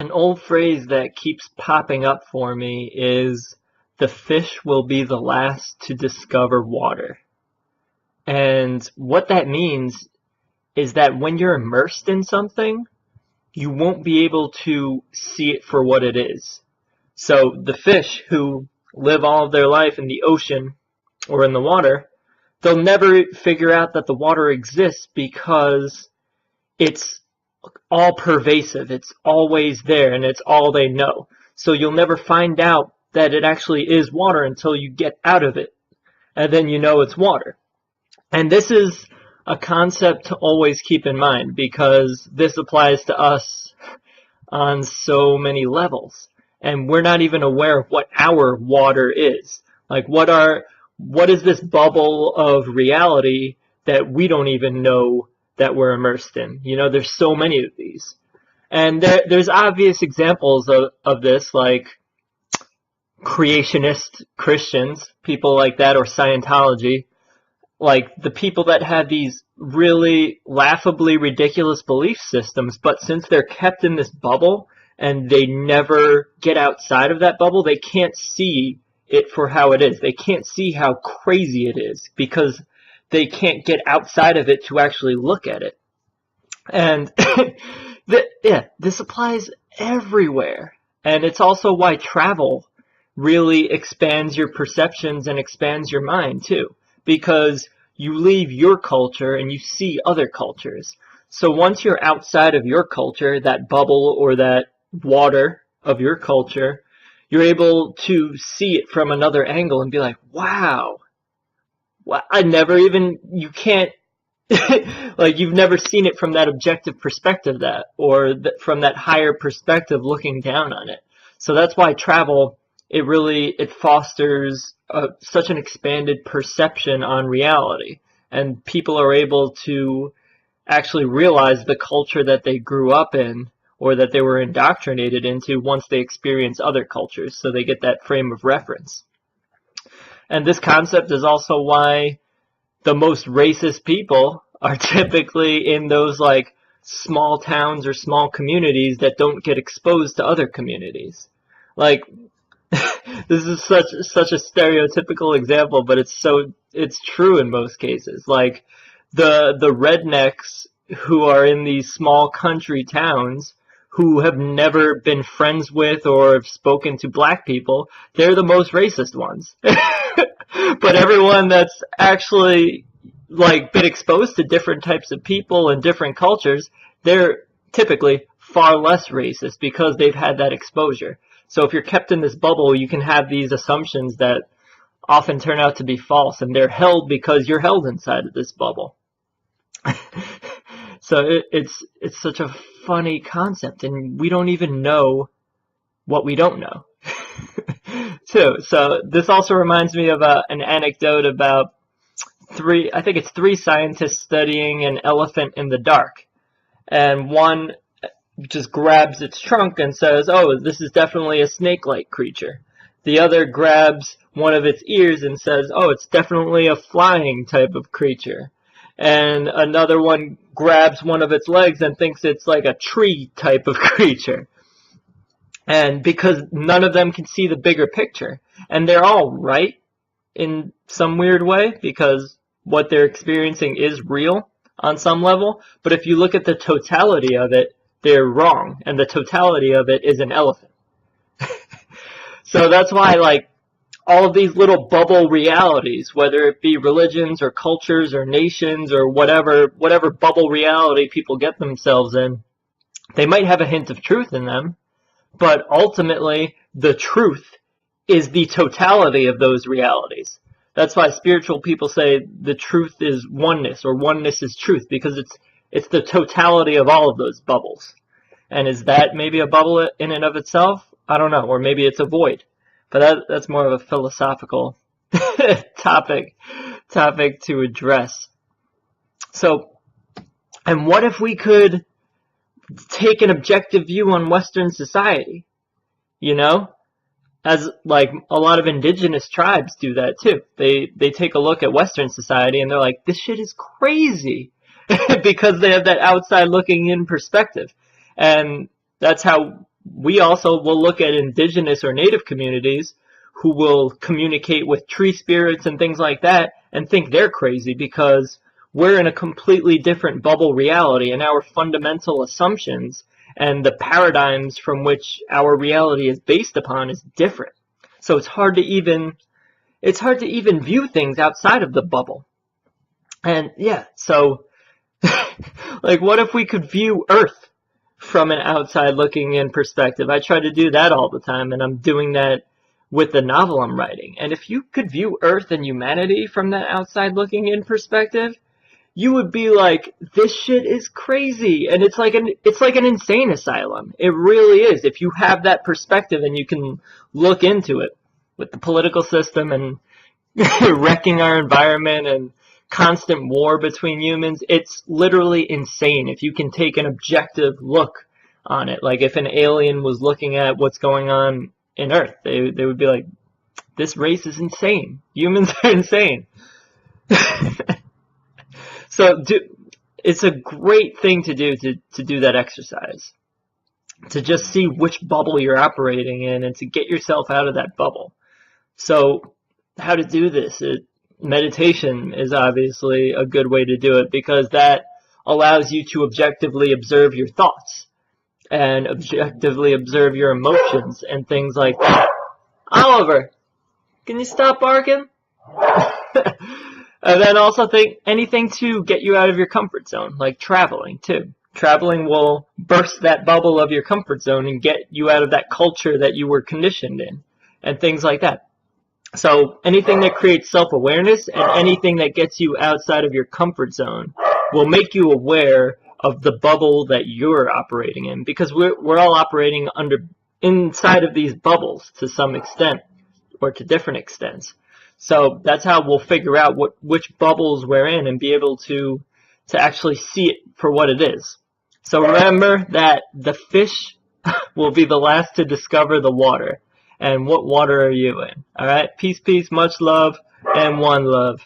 An old phrase that keeps popping up for me is the fish will be the last to discover water. And what that means is that when you're immersed in something, you won't be able to see it for what it is. So the fish who live all of their life in the ocean or in the water, they'll never figure out that the water exists because it's all pervasive. It's always there and it's all they know. So you'll never find out that it actually is water until you get out of it. And then you know it's water. And this is a concept to always keep in mind because this applies to us on so many levels. And we're not even aware of what our water is. Like what is this bubble of reality that we don't even know that we're immersed in? You know, there's so many of these. And there's obvious examples of this, like creationist Christians, people like that, or Scientology. Like the people that have these really laughably ridiculous belief systems, but since they're kept in this bubble and they never get outside of that bubble, they can't see it for how it is. They can't see how crazy it is because they can't get outside of it to actually look at it. And this applies everywhere. And it's also why travel really expands your perceptions and expands your mind too. Because you leave your culture and you see other cultures. So once you're outside of your culture, that bubble or that water of your culture, you're able to see it from another angle and be like, wow, you can't, like you've never seen it from that objective perspective from that higher perspective looking down on it. So that's why travel, it fosters such an expanded perception on reality, and people are able to actually realize the culture that they grew up in or that they were indoctrinated into once they experience other cultures, so they get that frame of reference. And this concept is also why the most racist people are typically in those like small towns or small communities that don't get exposed to other communities. Like this is such a stereotypical example, but it's true in most cases. Like the rednecks who are in these small country towns who have never been friends with or have spoken to black people, they're the most racist ones. But everyone that's actually like been exposed to different types of people and different cultures, they're typically far less racist because they've had that exposure. So if you're kept in this bubble, you can have these assumptions that often turn out to be false, and they're held because you're held inside of this bubble. So it's such a funny concept, and we don't even know what we don't know. Too. So this also reminds me of an anecdote about three scientists studying an elephant in the dark. And one just grabs its trunk and says, oh, this is definitely a snake-like creature. The other grabs one of its ears and says, oh, it's definitely a flying type of creature. And another one grabs one of its legs and thinks it's like a tree type of creature. And because none of them can see the bigger picture. And they're all right in some weird way because what they're experiencing is real on some level. But if you look at the totality of it, they're wrong. And the totality of it is an elephant. So that's why, like, all of these little bubble realities, whether it be religions or cultures or nations or whatever bubble reality people get themselves in, they might have a hint of truth in them. But ultimately, the truth is the totality of those realities. That's why spiritual people say the truth is oneness, or oneness is truth, because it's the totality of all of those bubbles. And is that maybe a bubble in and of itself? I don't know. Or maybe it's a void. But that's more of a philosophical topic to address. So, and what if we could take an objective view on Western society, you know, as like a lot of indigenous tribes do that too. They take a look at Western society and they're like, this shit is crazy because they have that outside looking in perspective. And that's how we also will look at indigenous or native communities who will communicate with tree spirits and things like that and think they're crazy because we're in a completely different bubble reality, and our fundamental assumptions and the paradigms from which our reality is based upon is different. So it's hard to even view things outside of the bubble. And yeah, so like, what if we could view Earth from an outside looking in perspective? I try to do that all the time, and I'm doing that with the novel I'm writing. And if you could view Earth and humanity from that outside looking in perspective, you would be like, this shit is crazy. And it's like an insane asylum. It really is. If you have that perspective and you can look into it with the political system and wrecking our environment and constant war between humans, it's literally insane if you can take an objective look on it. Like if an alien was looking at what's going on in Earth, they would be like, this race is insane. Humans are insane. So it's a great thing to do to do that exercise, to just see which bubble you're operating in and to get yourself out of that bubble. So how to do this? Meditation is obviously a good way to do it, because that allows you to objectively observe your thoughts and objectively observe your emotions and things like that. Oliver, can you stop barking? And then also think anything to get you out of your comfort zone, like traveling too. Traveling will burst that bubble of your comfort zone and get you out of that culture that you were conditioned in and things like that. So anything that creates self-awareness and anything that gets you outside of your comfort zone will make you aware of the bubble that you're operating in, because we're all operating inside of these bubbles to some extent or to different extents. So that's how we'll figure out which bubbles we're in and be able to actually see it for what it is. So remember that the fish will be the last to discover the water. And what water are you in? All right? Peace, peace, much love, and one love.